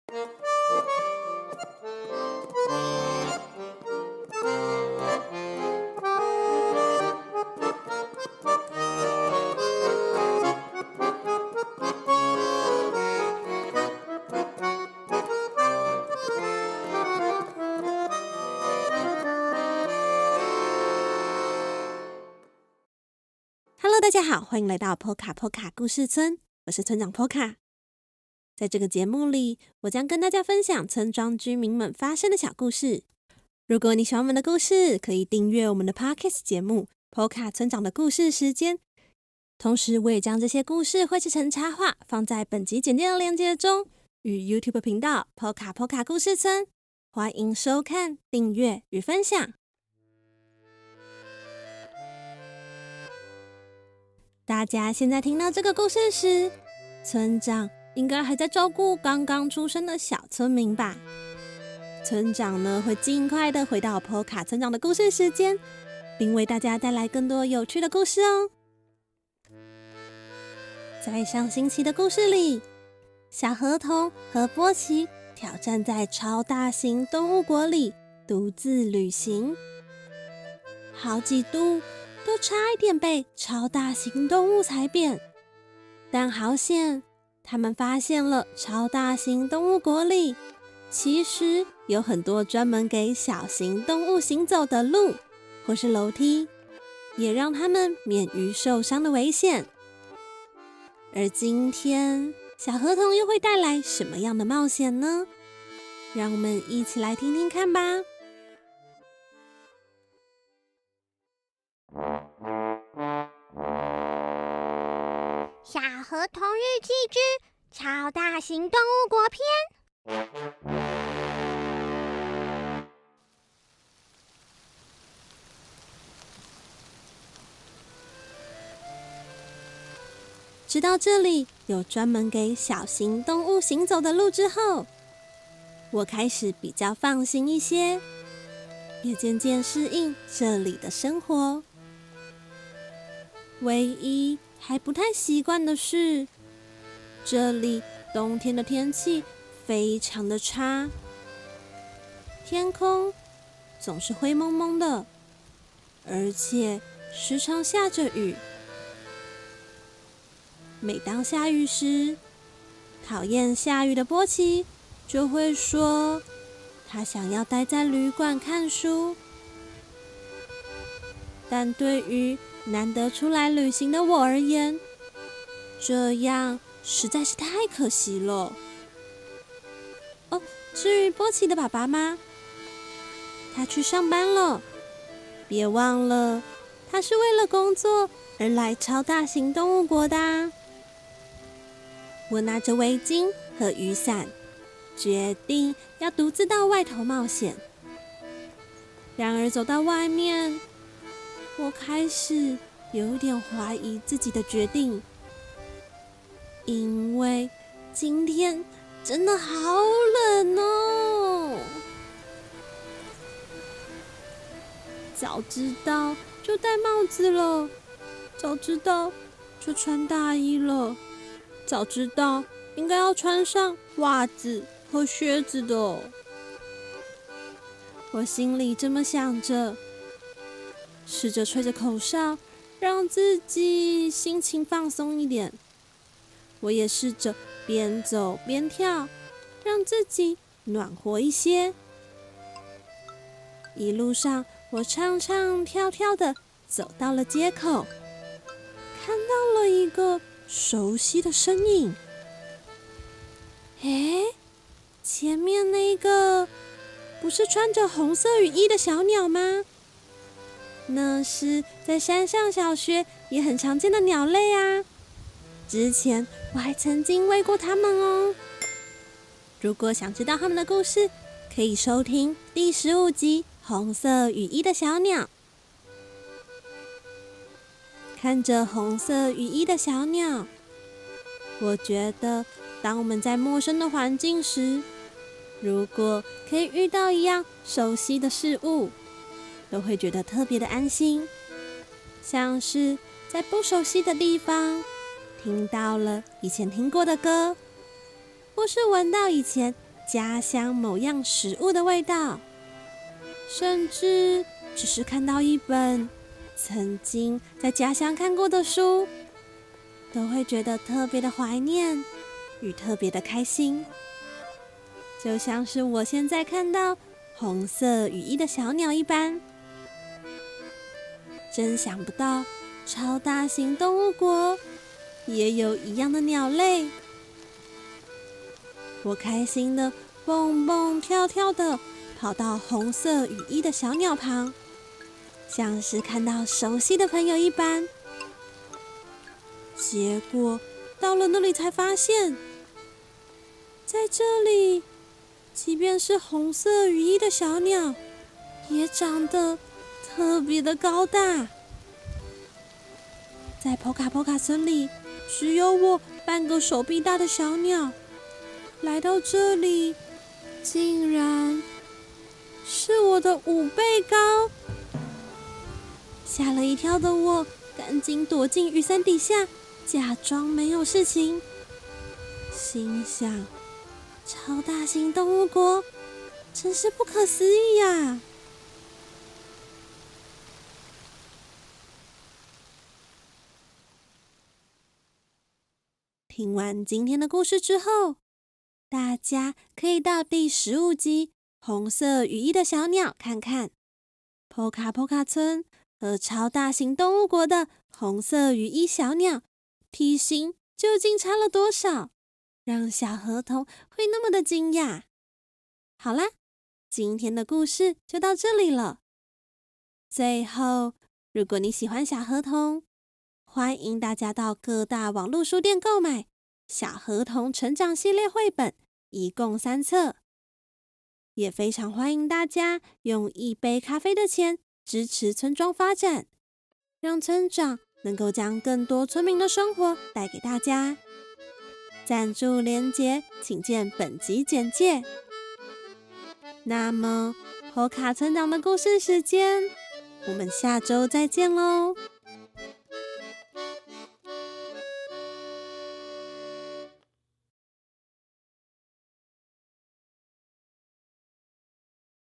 Hello， 大家好，欢迎来到 Poca 故事村，我是村长 Poca。在这个节目里，我将跟大家分享村庄居民们发生的小故事。如果你喜欢我们的故事，可以订阅我们的 Podcast 节目 Poca 村长的故事时间。同时，我也将这些故事绘制成插画，放在本集简介的链接中，与 YouTube 频道 Poca 故事村。欢迎收看、订阅与分享。大家现在听到这个故事时，村长应该还在照顾刚刚出生的小村民吧？村长呢，会尽快的回到 Poca 村长的故事时间，并为大家带来更多有趣的故事哦。在上星期的故事里，小河童和波奇挑战在超大型动物国里独自旅行，好几度都差一点被超大型动物踩扁，但好险，他们发现了超大型动物国里其实有很多专门给小型动物行走的路或是楼梯，也让他们免于受伤的危险。而今天，小河童又会带来什么样的冒险呢？让我们一起来听听看吧。小河童日记之超大型动物国篇。知道这里有专门给小型动物行走的路之后，我开始比较放心一些，也渐渐适应这里的生活。唯一还不太习惯的是，这里冬天的天气非常的差，天空总是灰蒙蒙的，而且时常下着雨。每当下雨时，讨厌下雨的波奇就会说他想要待在旅馆看书。但对于难得出来旅行的我而言，这样实在是太可惜了。哦，至于波奇的爸爸吗？他去上班了，别忘了，他是为了工作而来超大型动物国的啊。我拿着围巾和雨伞，决定要独自到外头冒险。然而走到外面，我开始有点怀疑自己的决定，因为今天真的好冷哦。早知道就戴帽子了，早知道就穿大衣了，早知道应该要穿上袜子和靴子的。我心里这么想着，试着吹着口哨，让自己心情放松一点。我也试着边走边跳，让自己暖和一些。一路上，我唱唱跳跳的走到了街口，看到了一个熟悉的身影。诶，前面那个不是穿着红色雨衣的小鸟吗？那是在山上小学也很常见的鸟类啊。之前我还曾经喂过它们哦。如果想知道它们的故事，可以收听第15集《红色雨衣的小鸟》。看着红色雨衣的小鸟，我觉得当我们在陌生的环境时，如果可以遇到一样熟悉的事物，都会觉得特别的安心。像是在不熟悉的地方听到了以前听过的歌，或是闻到以前家乡某样食物的味道，甚至只是看到一本曾经在家乡看过的书，都会觉得特别的怀念与特别的开心。就像是我现在看到红色羽翼的小鸟一般。真想不到超大型动物国也有一样的鸟类。我开心的蹦蹦跳跳的跑到红色羽翼的小鸟旁，像是看到熟悉的朋友一般。结果到了那里才发现，在这里即便是红色羽翼的小鸟，也长得特别的高大。在波卡波卡村里，只有我半个手臂大的小鸟，来到这里，竟然是我的5倍高。吓了一跳的我，赶紧躲进雨伞底下，假装没有事情，心想：超大型动物国真是不可思议呀！听完今天的故事之后，大家可以到第15集《红色羽翼的小鸟》看看波卡波卡村和超大型动物国的红色羽翼小鸟体型究竟差了多少，让小河童会那么的惊讶。好啦，今天的故事就到这里了。最后，如果你喜欢小河童，欢迎大家到各大网络书店购买《小河童成长系列》绘本，一共3册。也非常欢迎大家用1杯咖啡的钱支持村庄发展，让村长能够将更多村民的生活带给大家。赞助连结请见本集简介。那么，波卡村长的故事时间，我们下周再见喽！